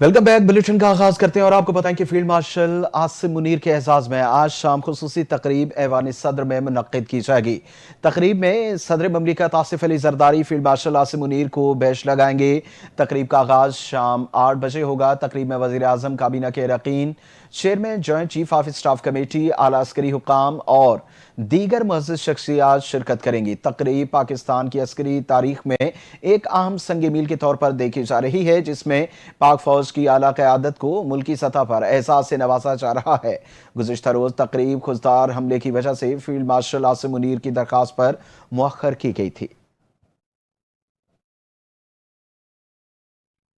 Welcome back. Bulletin का आगाज करते हैं और आपको बताएं कि फील्ड मार्शल आसिम मुनीर के एजाज में आज शाम खुसूसी तकरीब ऐवान सदर में मुनक्किद की जाएगी। तकरीब में सदर ममलिकत आसिफ अली जरदारी फील्ड मार्शल आसिम मुनीर को बैच लगाएंगे। तकरीब का आगाज शाम 8 बजे होगा। तकरीब में वजीर आजम काबीना के अरकान, chairman joint chief of staff committee, आला अस्करी हुकाम और दीगर मुअज़्ज़ज़ शख्सियात शिरकत करेंगी। तकरीब पाकिस्तान की अस्करी तारीख में एक अहम संग मील के तौर पर देखी जा रही है, जिसमें पाक फौज की आला क़यादत को मुल्की सतह पर एहसास से नवाजा जा रहा है। गुज़िश्ता रोज तकरीब खुजदार हमले की वजह से फील्ड मार्शल आसिम मुनीर की दरख्वास्त पर मुअख्खर की गई थी।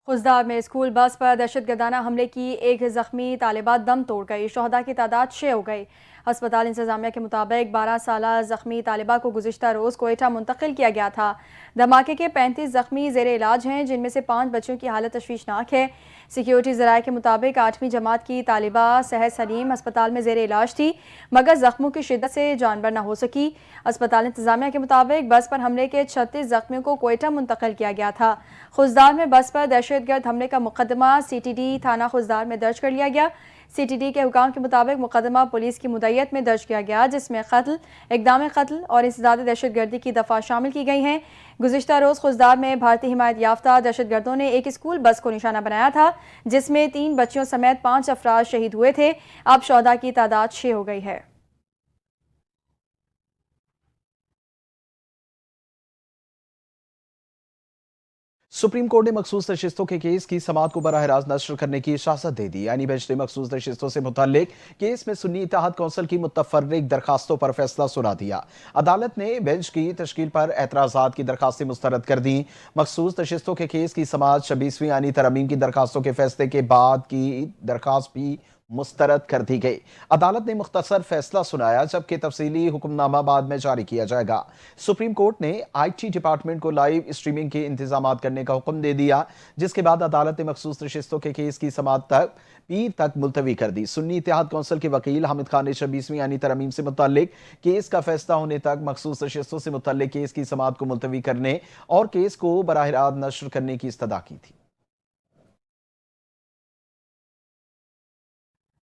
खुजदार में स्कूल बस पर दहशतगर्दाना हमले की एक जख्मी तालिबा दम तोड़ गई। शहदा की तादाद 6 हो गई। अस्पताल इंतजामिया के मुताबिक 12 साला जख्मी तालिबा को गुज़िश्ता रोज कोयटा मुंतकिल किया गया था। धमाके के 35 जख्मी जेर इलाज हैं, जिनमें से 5 बच्चों की हालत तशवीशनाक है। सिक्योरिटी ज़राए के मुताबिक 8वीं जमात की तालिबा सेहत सलीम अस्पताल में जेर इलाज थी, मगर जख्मों की शिद्दत से जानबर न हो सकी। अस्पताल इंतजामिया के मुताबिक बस पर हमले के 36 जख्मियों को कोयटा मुंतकिल किया गया था। खुजदार में बस पर दहशतगर्द हमले का मुकदमा CTD थाना खुजदार में दर्ज कर लिया गया। CTD के हुकाम के मुताबिक मुकदमा पुलिस की मुदैयत में दर्ज किया गया, जिसमें कत्ल, इक़दाम कत्ल और इंसदाद दहशतगर्दी की दफ़ा शामिल की गई हैं। गुज़िश्ता रोज़ खुजदार में भारतीय हिमायत याफ्ता दहशतगर्दों ने एक स्कूल बस को निशाना बनाया था, जिसमें 3 बच्चियों समेत 5 अफराद शहीद हुए थे। अब शहदा की तादाद 6 हो गई है। सुप्रीम कोर्ट ने मखसूस नशिस्तों के केस की समाअत को बराह रास्त नश्र करने की इजाजत दे दी। यानी बेंच ने मखसूस नशिस्तों से मुतल्लिक केस में सुन्नी इत्तेहाद कौंसिल की मुतफर्रिक दरखास्तों पर फैसला सुना दिया। अदालत ने बेंच की तश्कील पर एतराजात की दरखास्तें मुस्तरद कर दी। मखसूस नशिस्तों के केस की समाअत 26वीं यानी तरमीम की दरखास्तों के फैसले के बाद की दरखास्त भी मुस्तरद कर दी गई। अदालत ने मुख्तसर फैसला सुनाया, जबकि तफसीली हुक्मनामा बाद में जारी किया जाएगा। सुप्रीम कोर्ट ने IT डिपार्टमेंट को लाइव स्ट्रीमिंग के इंतजाम करने का हुक्म दे दिया, जिसके बाद अदालत ने मखसूस नशिस्तों के केस की समाअत तक पीर तक मुलतवी कर दी। सुन्नी इत्तेहाद कौंसिल के वकील हामिद खान ने 26वीं यानी तरमीम से मुतल्लिक केस का फैसला होने तक मखसूस नशिस्तों से मुतल्लिक केस की समाअत को मुलतवी करने और केस को बराह रास्त नश्र करने की इस्तदा की थी।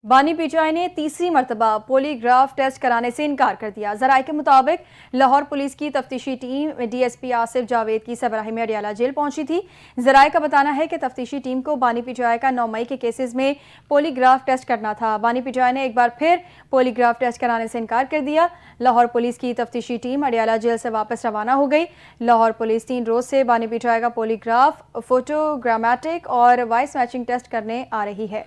बानी PTI ने तीसरी मरतबा पॉलीग्राफ टेस्ट कराने से इनकार कर दिया। जराये के मुताबिक लाहौर पुलिस की तफ्तीशी टीम DSP आसिफ जावेद की सरबराही में अडियाला जेल पहुंची थी। जराये का बताना है कि तफ्तीशी टीम को बानी PTI का 9 मई के केसेस में पॉलीग्राफ टेस्ट करना था। बानी PTI ने एक बार फिर पॉलीग्राफ टेस्ट कराने से इनकार कर दिया। लाहौर पुलिस की तफ्तीशी टीम अडियाला जेल से वापस रवाना हो गई। लाहौर पुलिस 3 रोज से बानी PTI का पॉलीग्राफ, फोटोग्रामेटिक और वॉइस मैचिंग टेस्ट करने आ रही है।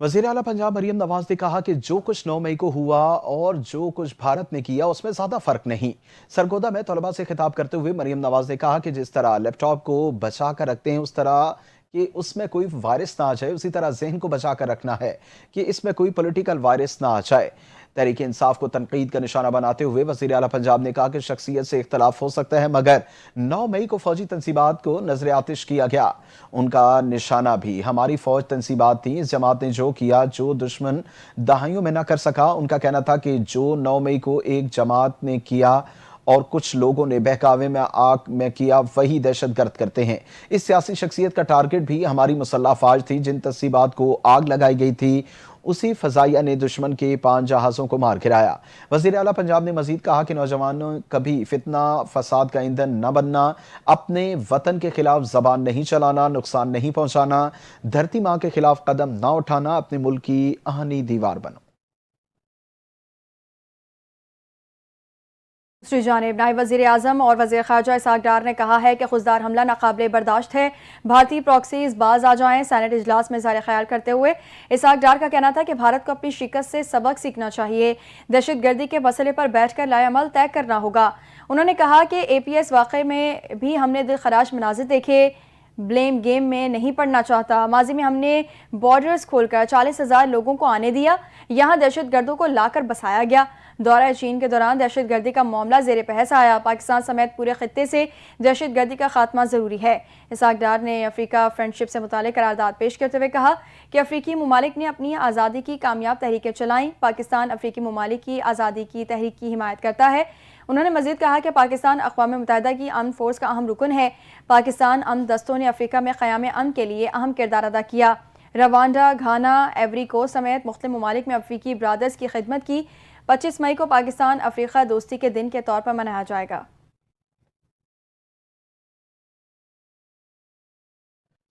वज़ीर आला पंजाब मरियम नवाज ने कहा कि जो कुछ 9 मई को हुआ और जो कुछ भारत ने किया उसमें ज्यादा फर्क नहीं। सरगोदा में तलबा से खिताब करते हुए मरियम नवाज ने कहा कि जिस तरह लैपटॉप को बचा कर रखते हैं उस तरह कि उसमें कोई वायरस ना आ जाए, उसी तरह जहन को बचा कर रखना है कि इसमें कोई पॉलिटिकल वायरस ना आ जाए। तहरीक इंसाफ को तनकीद का निशाना बनाते हुए वज़ीर आला पंजाब ने कहा कि शख्सियत से इख्तलाफ हो सकता है, मगर 9 मई को फौजी तंसीबात को नजर आतिश किया गया। उनका निशाना भी हमारी फौज तंसीबात थी। इस जमात ने जो किया, जो दुश्मन दहाइयों में ना कर सका। उनका कहना था कि जो 9 मई को एक जमात ने किया और कुछ लोगों ने बहकावे में आग में किया, वही दहशतगर्द करते हैं। इस सियासी शख्सियत का टारगेट भी हमारी मुसल्लह फौज थी। जिन तस्सीबात को आग लगाई गई थी, उसी फजाइया ने दुश्मन के 5 जहाज़ों को मार गिराया। वज़ीर आला पंजाब ने मजीद कहा कि नौजवानों कभी फितना फसाद का ईंधन न बनना, अपने वतन के खिलाफ जबान नहीं चलाना, नुकसान नहीं पहुंचाना, धरती माँ के खिलाफ कदम ना उठाना, अपने मुल्क की आहनी दीवार बनो। दूसरी जानिब नायब वज़ीर आज़म और वज़ीर ख़ारजा इसहाक़ डार ने कहा है कि खुजदार हमला नाकाबिले बर्दाश्त है। भारतीय प्रॉक्सीज बाज आ जाएं। सेनेट इजलास में ज़ाहिर ख्याल करते हुए इसहाक़ डार का कहना था कि भारत को अपनी शिकस्त से सबक सीखना चाहिए। दहशत गर्दी के मसले पर बैठ कर लाएअमल तय करना होगा। उन्होंने कहा कि APS वाक़े में भी हमने दिल खराश मनाज़िर देखे, ब्लेम गेम में नहीं पड़ना चाहता। माजी में हमने बॉर्डर्स खोलकर 40,000 लोगों को आने दिया, यहाँ दहशत गर्दों को लाकर बसाया गया। दौरा चीन के दौरान दहशत गर्दी का मामला ज़ेर बहस आया। पाकिस्तान समेत पूरे खित्ते से दहशत गर्दी का खात्मा ज़रूरी है। इसहाक़ डार ने अफ्रीका फ्रेंडशिप से मुतालिक करारदाद पेश करते हुए कहा कि अफ्रीकी ममालिक ने अपनी आज़ादी की कामयाब तहरीकें चलाईं। पाकिस्तान अफ्रीकी ममालिक की आज़ादी की तहरीक की हिमायत करता है। انہوں نے مزید کہا کہ پاکستان اقوام متحدہ کی امن فورس کا اہم رکن ہے۔ پاکستان امن دستوں نے افریقہ میں قیام امن کے لیے اہم کردار ادا کیا۔ روانڈا، گھانا، ایوری کوسٹ سمیت مختلف ممالک میں افریقی برادرز کی خدمت کی۔ 25 مئی کو پاکستان افریقہ دوستی کے دن کے طور پر منایا جائے گا۔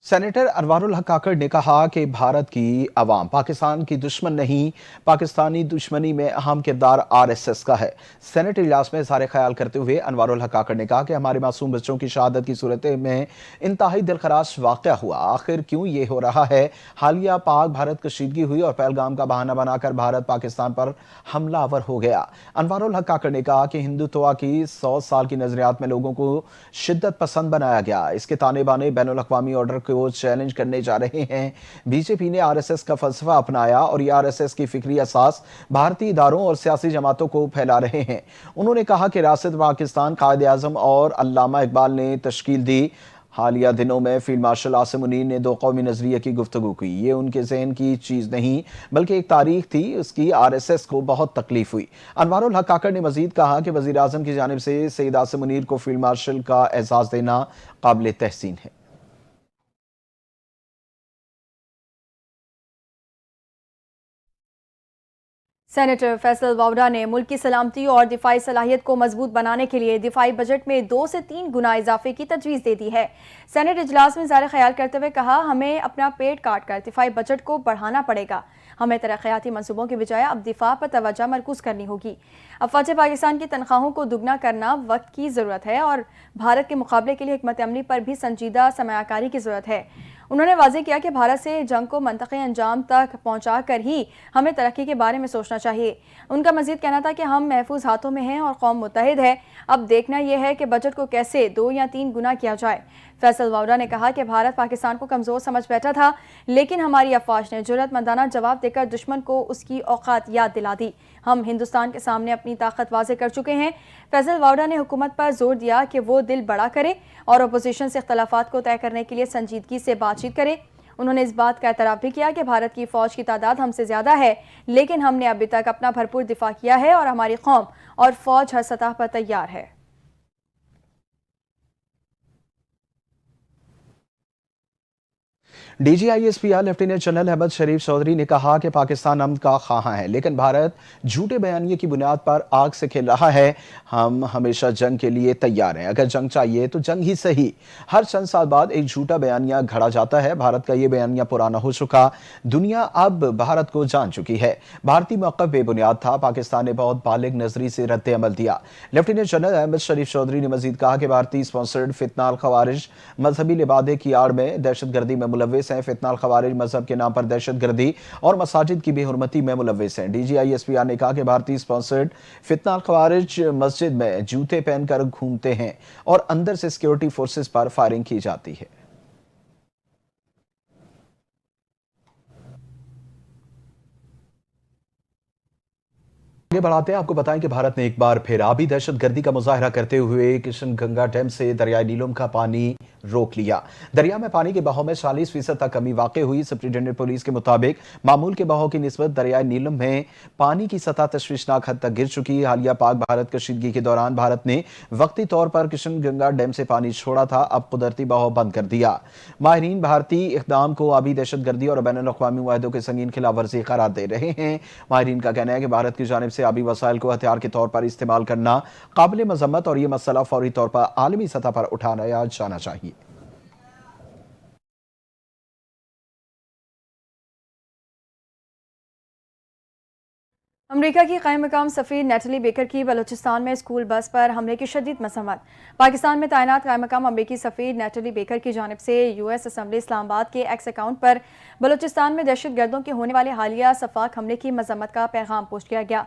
سینیٹر انوار الحق کاکڑ نے کہا کہ بھارت کی عوام پاکستان کی دشمن نہیں، پاکستانی دشمنی میں اہم کردار RSS کا ہے۔ سینیٹ اجلاس میں اظہار خیال کرتے ہوئے انوار الحق کاکڑ نے کہا کہ ہمارے معصوم بچوں کی شہادت کی صورت میں انتہائی دلخراش واقعہ ہوا۔ آخر کیوں یہ ہو رہا ہے؟ حالیہ پاک بھارت کشیدگی ہوئی اور پہلگام کا بہانہ بنا کر بھارت پاکستان پر حملہ آور ہو گیا۔ انوار الحق کاکڑ نے کہا کہ ہندوتوا کی 100 سال کی نظریات میں لوگوں کو شدت پسند بنایا گیا۔ اس کے تانے بانے بین الاقوامی آرڈر کو چیلنج کرنے جا رہے ہیں۔ بی جے پی نے RSS کا فلسفہ اپنایا اور یہ RSS کی فکری اساس بھارتی اداروں اور سیاسی جماعتوں کو پھیلا رہے ہیں۔ انہوں نے کہا کہ ریاست پاکستان قائد اعظم اور علامہ اقبال نے تشکیل دی۔ حالیہ دنوں میں فیلڈ مارشل عاصم منیر نے دو قومی نظریے کی گفتگو کی۔ یہ ان کے ذہن کی چیز نہیں بلکہ ایک تاریخ تھی، اس کی RSS کو بہت تکلیف ہوئی۔ انوار الحق کاکڑ نے مزید کہا کہ وزیر اعظم کی جانب سے سید عاصم منیر کو فیلڈ مارشل کا اعزاز دینا قابل تحسین ہے۔ سینیٹر فیصل واوڈا نے ملک کی سلامتی اور دفاعی صلاحیت کو مضبوط بنانے کے لیے دفاعی بجٹ میں 2 سے 3 گنا اضافے کی تجویز دے دی ہے۔ سینیٹ اجلاس میں اظہار خیال کرتے ہوئے کہا، ہمیں اپنا پیٹ کاٹ کر دفاعی بجٹ کو بڑھانا پڑے گا۔ ہمیں ترقیاتی منصوبوں کی بجائے اب دفاع پر توجہ مرکوز کرنی ہوگی۔ افواج پاکستان کی تنخواہوں کو دگنا کرنا وقت کی ضرورت ہے اور بھارت کے مقابلے کے لیے حکمت عملی پر بھی سنجیدہ سرمایہ کاری کی ضرورت ہے۔ انہوں نے واضح کیا کہ بھارت سے جنگ کو منطقی انجام تک پہنچا کر ہی ہمیں ترقی کے بارے میں سوچنا چاہیے۔ ان کا مزید کہنا تھا کہ ہم محفوظ ہاتھوں میں ہیں اور قوم متحد ہے۔ اب دیکھنا یہ ہے کہ بجٹ کو کیسے 2 یا 3 گنا کیا جائے۔ فیصل واوڈا نے کہا کہ بھارت پاکستان کو کمزور سمجھ بیٹھا تھا، لیکن ہماری افواج نے جرأت مندانہ جواب دے کر دشمن کو اس کی اوقات یاد دلا دی۔ ہم ہندوستان کے سامنے اپنی طاقت واضح کر چکے ہیں۔ فیصل واوڈا نے حکومت پر زور دیا کہ وہ دل بڑا کرے اور اپوزیشن سے اختلافات کو طے کرنے کے لیے سنجیدگی سے بات چیت کرے۔ انہوں نے اس بات کا اعتراف بھی کیا کہ بھارت کی فوج کی تعداد ہم سے زیادہ ہے، لیکن ہم نے ابھی تک اپنا بھرپور دفاع کیا ہے اور ہماری قوم اور فوج ہر سطح پر تیار ہے۔ DGISPR لیفٹیننٹ جنرل احمد شریف چودھری نے کہا کہ پاکستان امن کا خواہاں ہے، لیکن بھارت جھوٹے بیانیے کی بنیاد پر آگ سے کھیل رہا ہے۔ ہم ہمیشہ جنگ کے لیے تیار ہیں، اگر جنگ چاہیے تو جنگ ہی صحیح۔ ہر چند سال بعد ایک جھوٹا بیانیہ گھڑا جاتا ہے۔ بھارت کا یہ بیانیہ پرانا ہو چکا، دنیا اب بھارت کو جان چکی ہے۔ بھارتی موقف بے بنیاد تھا، پاکستان نے بہت بالغ نظری سے رد عمل دیا۔ لیفٹیننٹ جنرل احمد شریف چودھری نے مزید کہا کہ بھارتی اسپانسرڈ فتنہ الخوارج مذہبی لبادے کی آڑ میں دہشت گردی میں ملوث ہیں۔ فتنہ الخوارج مذہب کے نام پر دہشت گردی اور مساجد کی بے حرمتی میں ملوث ہیں۔ DGISPR نے کہا کہ بھارتی اسپانسرڈ فتنہ الخوارج مسجد میں جوتے پہن کر گھومتے ہیں اور اندر سے سیکیورٹی فورسز پر فائرنگ کی جاتی ہے۔ آگے بڑھاتے ہیں، آپ کو بتائیں کہ بھارت نے ایک بار پھر آبی دہشت گردی کا مظاہرہ کرتے ہوئے کشن گنگا ڈیم سے دریائے نیلم کا پانی روک لیا۔ دریا میں پانی کے بہاؤ میں 40% تک کمی واقع ہوئی۔ سپرنٹنڈنٹ پولیس کے مطابق معمول کے بہاؤ کی نسبت دریائے نیلم میں پانی کی سطح تشویشناک حد تک گر چکی۔ حالیہ پاک بھارت کشیدگی کے دوران بھارت نے وقتی طور پر کشن گنگا ڈیم سے پانی چھوڑا تھا، اب قدرتی بہاؤ بند کر دیا۔ ماہرین بھارتی اقدام کو آبی دہشت گردی اور بین الاقوامی معاہدوں کے سنگین خلاف ورزی قرار دے رہے ہیں۔ ماہرین کا کہنا ہے کہ بھارت کی جانب سے آبی وسائل کو ہتھیار کے طور پر استعمال کرنا قابل مذمت اور یہ مسئلہ فوری طور پر عالمی سطح پر اٹھایا جانا چاہیے۔ امریکہ کی قائم مقام سفیر نیٹلی بیکر کی بلوچستان میں اسکول بس پر حملے کی شدید مذمت۔ پاکستان میں تعینات قائم مقام امریکی سفیر نیٹلی بیکر کی جانب سے US اسمبلی اسلام آباد کے ایکس اکاؤنٹ پر بلوچستان میں دہشت گردوں کے ہونے والے حالیہ سفاک حملے کی مذمت کا پیغام پوسٹ کیا گیا۔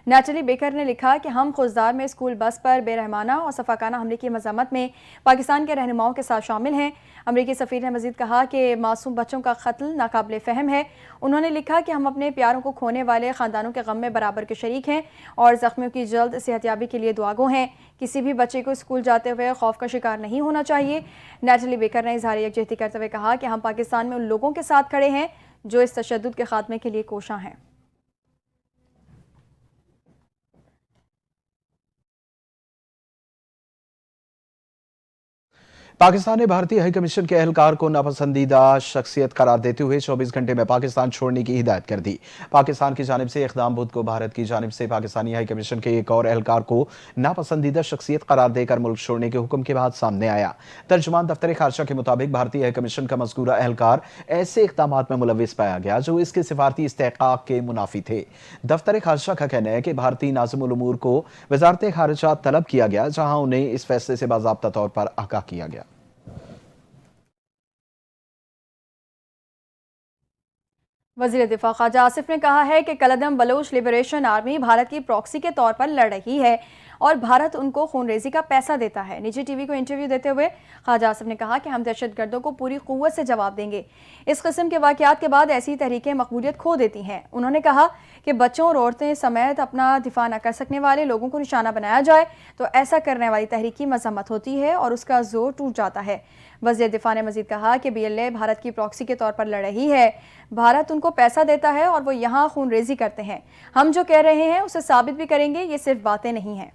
نیٹلی بیکر نے لکھا کہ ہم خوزدار میں اسکول بس پر بے رحمانہ اور سفاکانہ حملے کی مذمت میں پاکستان کے رہنماؤں کے ساتھ شامل ہیں۔ امریکی سفیر نے مزید کہا کہ معصوم بچوں کا قتل ناقابل فہم ہے۔ انہوں نے لکھا کہ ہم اپنے پیاروں کو کھونے والے خاندانوں کے غم میں برابر کے شریک ہیں اور زخمیوں کی جلد صحتیابی کے لیے دعاگو ہیں۔ کسی بھی بچے کو اسکول جاتے ہوئے خوف کا شکار نہیں ہونا چاہیے۔ نیٹلی بیکر نے اظہار یکجہتی کرتے ہوئے کہا کہ ہم پاکستان میں ان لوگوں کے ساتھ کھڑے ہیں جو اس تشدد کے خاتمے کے لیے کوشاں ہیں۔ पाकिस्तान ने भारतीय हाई कमीशन के एहलकार को नापसंदीदा शख्सियत करार देते हुए 24 घंटे में पाकिस्तान छोड़ने की हिदायत कर दी। पाकिस्तान की जानिब से इक़दाम बुध को भारत की जानिब से पाकिस्तानी हाई कमीशन के एक और एहलकार को नापसंदीदा शख्सियत करार देकर मुल्क छोड़ने के हुक्म के बाद सामने आया। तर्जुमान दफ्तर खारजा के मुताबिक भारतीय हाई कमीशन का मज़कूरा एहलकार ऐसे इक़दाम में मुलविस पाया गया जो इसके सिफारती इस्तेहक़ाक़ के मुनाफी थे। दफ्तर खारजा का कहना है कि भारतीय नाज़िमुल उमूर को वज़ारत खारजा तलब किया गया, जहाँ उन्हें इस फैसले से बाज़ाब्ता तौर पर आगाह किया गया। वज़ीर दिफा ख्वाजा आसिफ ने कहा है कि कलदम बलोच लिबरेशन आर्मी भारत की प्रॉक्सी के तौर पर लड़ रही है और भारत उनको खूनरेज़ी का पैसा देता है। निजी टीवी को इंटरव्यू देते हुए ख्वाजा आसिफ ने कहा कि हम दहशतगर्दों को पूरी क़ुव्वत से जवाब देंगे। इस किस्म के वाक़यात के बाद ऐसी तहरीकें मकबूलियत खो देती हैं। उन्होंने कहा कि बच्चों और औरतें समेत अपना दिफा न कर सकने वाले लोगों को निशाना बनाया जाए तो ऐसा करने वाली तहरीक की मजम्मत होती है और उसका जोर टूट जाता है। वज़ीर दिफा ने मजीद कहा कि BLA भारत की प्रॉक्सी के तौर पर लड़ रही है। भारत उनको पैसा देता है और वो यहाँ खूनरेज़ी करते हैं। हम जो कह रहे हैं उसे साबित भी करेंगे, ये सिर्फ बातें नहीं हैं।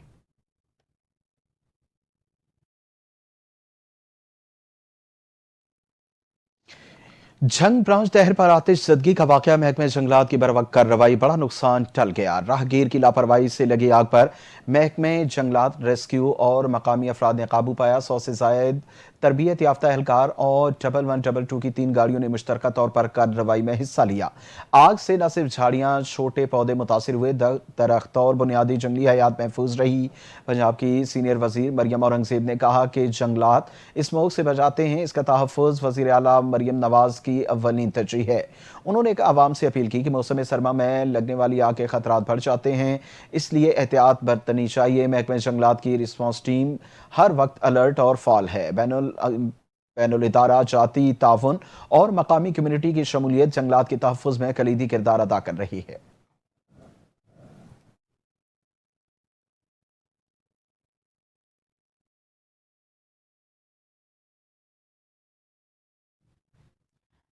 जंग ब्रांच नहर पर आतिश ज़दगी का वाकया महकमे जंगलात की बरवक्त कार्रवाई, बड़ा नुकसान टल गया। राहगीर की लापरवाही से लगी आग पर महकमे जंगलात, रेस्क्यू और मकामी अफराद ने काबू पाया। 100 से जायद तरबियत याफ्ता एहलकार और 1122 की 3 गाड़ियों ने मुश्तरका तौर पर कार्रवाई में हिस्सा लिया। आग से न सिर्फ झाड़ियाँ, छोटे पौधे मुतासिर हुए, दरख्त और बुनियादी जंगली हयात महफूज रही। पंजाब की सीनियर वजीर मरियम औरंगजेब ने कहा कि जंगलात स्मोक से बचाते हैं, इसका तहफ़्फ़ुज़ वज़ीर आला मरियम नवाज की अव्वलीन तरजीह है। उन्होंने एक आवाम से अपील की कि मौसम सरमा में लगने वाली आग के खतरात बढ़ जाते हैं, इसलिए एहतियात बरतनी चाहिए। महकमे जंगलात की रिस्पॉन्स टीम हर वक्त अलर्ट और फाल है। बैनुल इदारा जाती ताउन और मकामी कम्युनिटी की शमूलियत जंगलात के तहफ़्फ़ुज़ में कलीदी किरदार अदा कर रही है।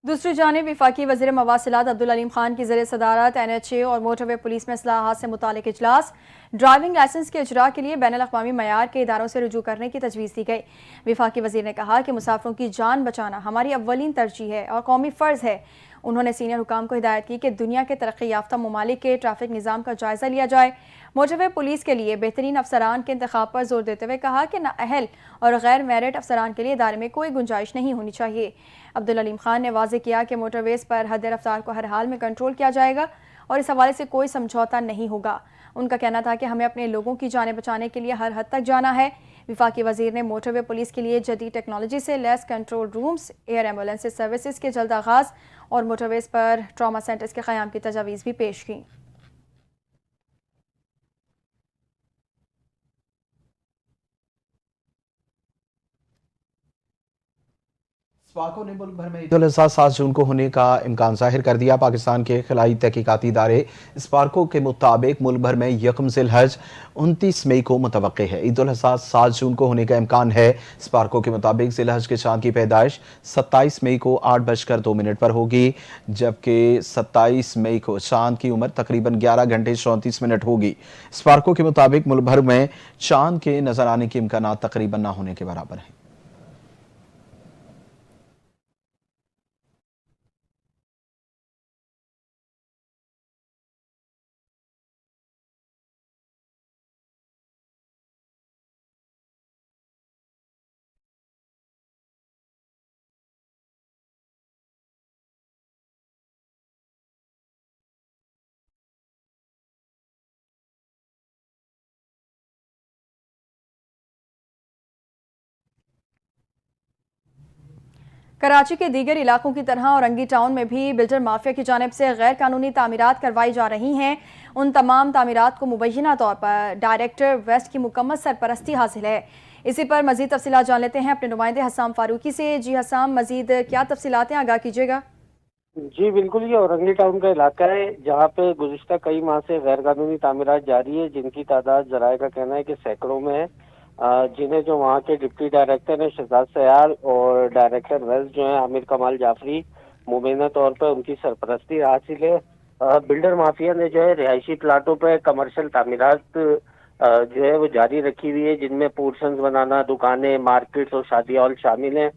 दूसरी जानिब वफाकी वज़ीर मवासिलात अब्दुल अलीम खान की ज़रिए सदारत NHA और मोटरवे पुलिस में इस्लाहात से मुतालिक इजलास, ड्राइविंग लाइसेंस के इजरा के लिए बैनुल अक़वामी मयार के इदारों से रुजू करने की तजवीज़ दी गई। वफाकी वज़ीर ने कहा कि मुसाफिरों की जान बचाना हमारी अव्वलीन तरजीह है और कौमी फ़र्ज़ है। उन्होंने सीनियर हुकाम को हिदायत की कि दुनिया के तरक्की याफ्ता ममालिक के ट्रैफिक निज़ाम का जायज़ा लिया जाए। मोटरवे पुलिस के लिए बेहतरीन अफसरान के इंतखाब पर जोर देते हुए कहा कि नाअहल और गैर मेरिट अफसरान के लिए इदारे में कोई गुंजाइश नहीं होनी चाहिए। अब्दुल अलीम खान ने वाज़ेह किया कि मोटरवेज़ पर हद रफ्तार को हर हाल में कंट्रोल किया जाएगा और इस हवाले से कोई समझौता नहीं होगा। उनका कहना था कि हमें अपने लोगों की जानें बचाने के लिए हर हद तक जाना है। वफाकी वज़ीर ने मोटरवे पुलिस के लिए जदीद टेक्नोलॉजी से लैस control rooms, air ambulance services के जल्द आगाज़ और मोटरवेज़ पर ट्रॉमा सेंटर्स के क़याम की तजावीज़ भी पेश की। स्पार्को ने मुल्क भर में ईद उल अज़हा 7 जून को होने का इम्कान जाहिर कर दिया। पाकिस्तान के खलाई तहकीकाती इदारे स्पार्को के मुताबिक मुल्क भर में यकम ज़िलहज 29 मई को मुतवक्के है। ईद उल अज़हा 7 जून को होने का इम्कान है। स्पार्को के मुताबिक ज़िलहज के चांद की पैदाइश 27 मई को 8:02 पर होगी, जबकि 27 मई को चांद की उम्र तकरीबन 11 घंटे 34 मिनट होगी। स्पार्को के मुताबिक मुल्क भर में चांद के नजर आने के इम्कान तकरीबन ना होने के बराबर हैं। कराची के दीगर इलाकों की तरह औरंगी टाउन में भी बिल्डर माफिया की जानिब से गैर कानूनी तामीरात करवाई जा रही हैं। उन तमाम तामीरात को मुबैना तौर पर डायरेक्टर वेस्ट की मुकम्मल सरपरस्ती हासिल है। इसी पर मजीद तफसीलात जान लेते हैं अपने नुमाइंदे हसाम फारूकी से। जी हसाम, मजीद क्या तफसीलात हैं, आगाह कीजिएगा। जी बिल्कुल, ये औरंगी टाउन का इलाका है जहाँ पे गुज़िश्ता कई माह से गैर कानूनी तामीरात जारी है, जिनकी तादाद जराये का कहना है कि सैकड़ों में है। जिन्हें जो वहाँ के डिप्टी डायरेक्टर हैं शहजाद सयाल और डायरेक्टर वेल्स जो हैं आमिर कमाल जाफरी, मुबैना तौर पर उनकी सरपरस्ती हासिल है। बिल्डर माफिया ने जो है रिहायशी प्लाटों पर कमर्शियल तामीरात جو ہے وہ جاری رکھی ہوئی ہے، جن میں پورشنز بنانا، دکانیں، مارکیٹس اور شادی ہال شامل ہیں،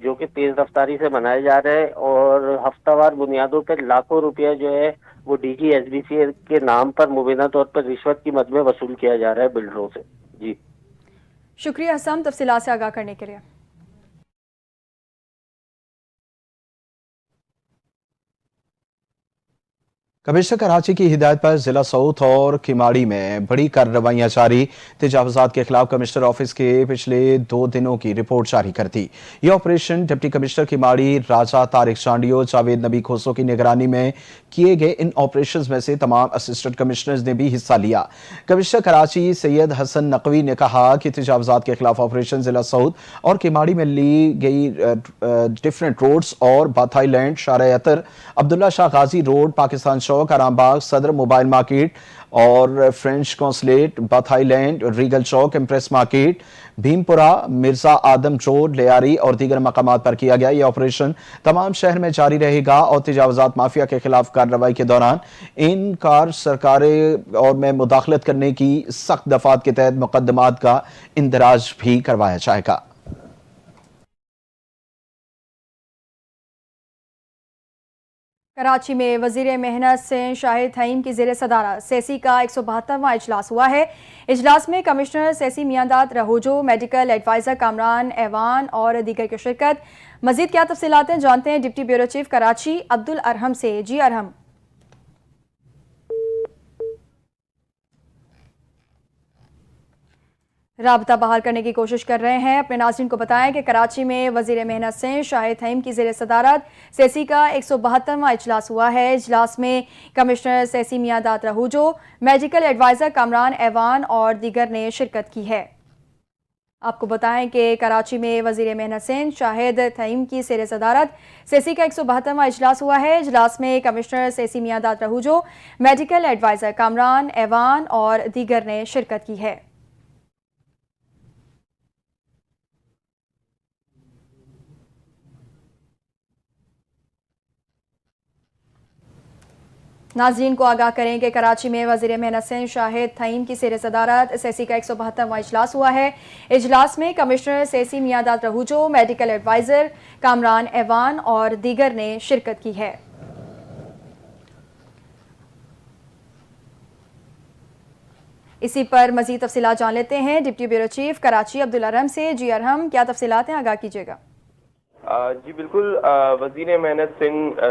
جو کہ تیز رفتاری سے بنائے جا رہے ہیں، اور ہفتہ وار بنیادوں پر لاکھوں روپیہ جو ہے وہ D G S B C کے نام پر مبینہ طور پر رشوت کی مد میں وصول کیا جا رہا ہے بلڈروں سے. جی شکریہ حسام تفصیلات سے آگاہ کرنے کے لیے. کمشنر کراچی کی ہدایت پر ضلع ساؤتھ اور کیماڑی میں بڑی کارروائیاں جاری. تجاوزات کے خلاف کمشنر آفس کے پچھلے 2 دنوں کی رپورٹ جاری کر دی. یہ آپریشن ڈپٹی کمشنر کیماڑی راجہ طارق چانڈیو جاوید نبی کھوسو کی نگرانی میں کیے گئے. ان آپریشنز میں سے تمام اسسٹنٹ کمشنرز نے بھی حصہ لیا. کمشنر کراچی سید حسن نقوی نے کہا کہ تجاوزات کے خلاف آپریشن ضلع ساؤتھ اور کیماڑی میں لی گئی ڈیفرنٹ روڈز اور باتھائی لینڈ، شارع عطر، عبداللہ شاہ غازی روڈ، پاکستان چوک، آرام باغ، صدر موبائل مارکیٹ اور فرینچ کونسلیٹ، باتھائی لینڈ، ریگل چوک، امپریس مارکیٹ، بھیمپورہ، مرزا آدم روڈ، لیاری اور دیگر مقامات پر کیا گیا. یہ آپریشن تمام شہر میں جاری رہے گا اور تجاوزات مافیا کے خلاف کارروائی کے دوران ان کار سرکاریں اور میں مداخلت کرنے کی سخت دفعات کے تحت مقدمات کا اندراج بھی کروایا جائے گا. کراچی میں وزیر محنت سے شاہد حیم کی زیر صدارت سیسی کا 172واں اجلاس ہوا ہے. اجلاس میں کمشنر سیسی میانداد رہوجو، میڈیکل ایڈوائزر کامران ایوان اور دیگر کی شرکت. مزید کیا تفصیلات ہیں جانتے ہیں ڈپٹی بیورو چیف کراچی عبدالارحم سے. جی ارحم. رابطہ بحال کرنے کی کوشش کر رہے ہیں. اپنے ناظرین کو بتائیں کہ کراچی میں وزیر محنت سے شاہد حیم کی زیر صدارت سیسی کا 172واں اجلاس ہوا ہے. اجلاس میں کمشنر سیسی میانداد رہوجو، میڈیکل ایڈوائزر کامران ایوان اور دیگر نے شرکت کی ہے. آپ کو بتائیں کہ کراچی میں وزیر محنت سندھ شاہد حیم کی زیر صدارت سیسی کا 172واں اجلاس ہوا ہے. اجلاس میں کمشنر سیسی میانداد رہوجو، میڈیکل ایڈوائزر کامران ایوان اور دیگر نے شرکت کی ہے. ناظرین کو آگاہ کریں کہ کراچی میں وزیر محنت سندھ شاہد حیم کی زیر صدارت سیسی کا 172واں اجلاس ہوا ہے. اجلاس میں کمشنر سیسی میانداد رہوجو، میڈیکل ایڈوائزر کامران ایوان اور دیگر نے شرکت کی ہے. اسی پر مزید تفصیلات جان لیتے ہیں ڈپٹی بیورو چیف کراچی عبدالارحم سے. جی ارحم، کیا تفصیلات ہیں، آگاہ کیجیے گا. جی بالکل. وزیر محنت سندھ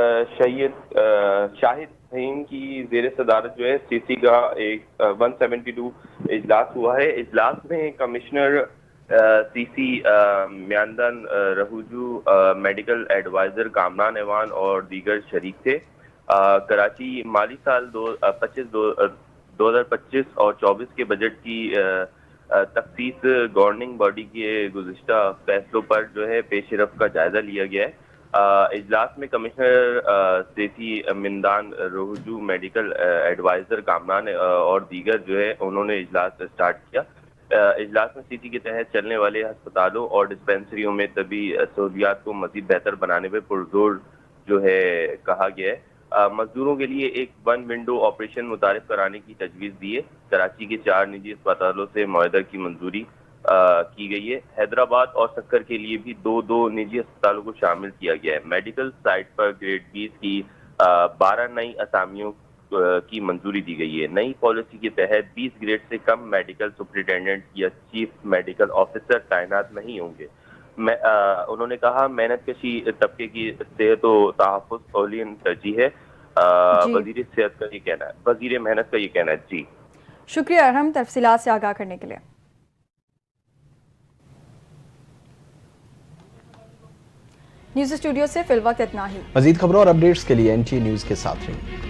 شاہد حیم کی زیر صدارت جو ہے سی سی کا ایک 172 اجلاس ہوا ہے. اجلاس میں کمشنر سی سی میانداد رہوجو، میڈیکل ایڈوائزر کامران ایوان اور دیگر شریک تھے. کراچی مالی سال 2025 اور 24 کے بجٹ کی تخصیص گورننگ باڈی کے گزشتہ فیصلوں پر جو ہے پیش رفت کا جائزہ لیا گیا ہے. اجلاس میں کمشنر سیسی میانداد رہوجو، میڈیکل ایڈوائزر کامران اور دیگر جو ہے انہوں نے اجلاس اسٹارٹ کیا. اجلاس میں سی سی کے تحت چلنے والے ہسپتالوں اور ڈسپینسریوں میں طبی سہولیات کو مزید بہتر بنانے پہ پرزور جو ہے کہا گیا ہے. مزدوروں کے لیے ایک 1 ونڈو آپریشن متعارف کرانے کی تجویز دی ہے. کراچی کے 4 نجی اسپتالوں سے معاہدہ کی منظوری کی گئی ہے. حیدرآباد اور سکر کے لیے بھی 2 نجی اسپتالوں کو شامل کیا گیا ہے. میڈیکل سائٹ پر گریڈ 20 کی 12 نئی اسامیوں کی منظوری دی گئی ہے. نئی پالیسی کے تحت 20 گریڈ سے کم میڈیکل سپرنٹینڈنٹ یا چیف میڈیکل آفیسر تعینات نہیں ہوں گے. انہوں نے کہا محنت کشی طبقے کی صحت و تحفظ اولین ترجیح ہے. وزیر صحت کا یہ کہنا ہے، وزیر محنت کا یہ کہنا ہے. جی شکریہ ارحم تفصیلات سے آگاہ کرنے کے لیے. نیوز اسٹوڈیو سے فی الوقت اتنا ہی. مزید خبروں اور اپڈیٹس کے لیے NTA نیوز کے ساتھ رہیں.